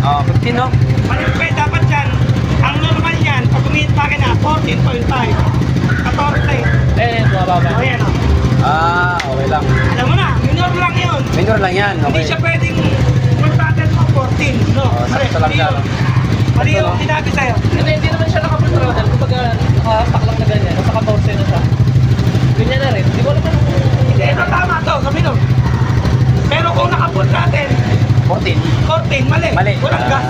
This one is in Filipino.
Oh, 15 no? Malipay dapat yan. Ang normal yan, pag umiit pa na 14.5. 14. Eh, bumababa. O yan o. Ah, okay lang. Alam mo na, minor lang yun. Minor lang yan, Hindi okay. siya pwedeng mag-battle mo 14. No, Oh, mali, sakto lang mali siya, yun. no? Mali Sakto, yung no? sinabi sa'yo. Hindi naman siya nakapuntrahan. Kumbaga, nakapak lang na ganyan. Nasa 14 na siya. Ganyan na rin. Hindi ko alam ano. Hindi, ito tama to, sa minor. Pero kung nakapun natin, 14. 14, mali. Mali. Walang gas.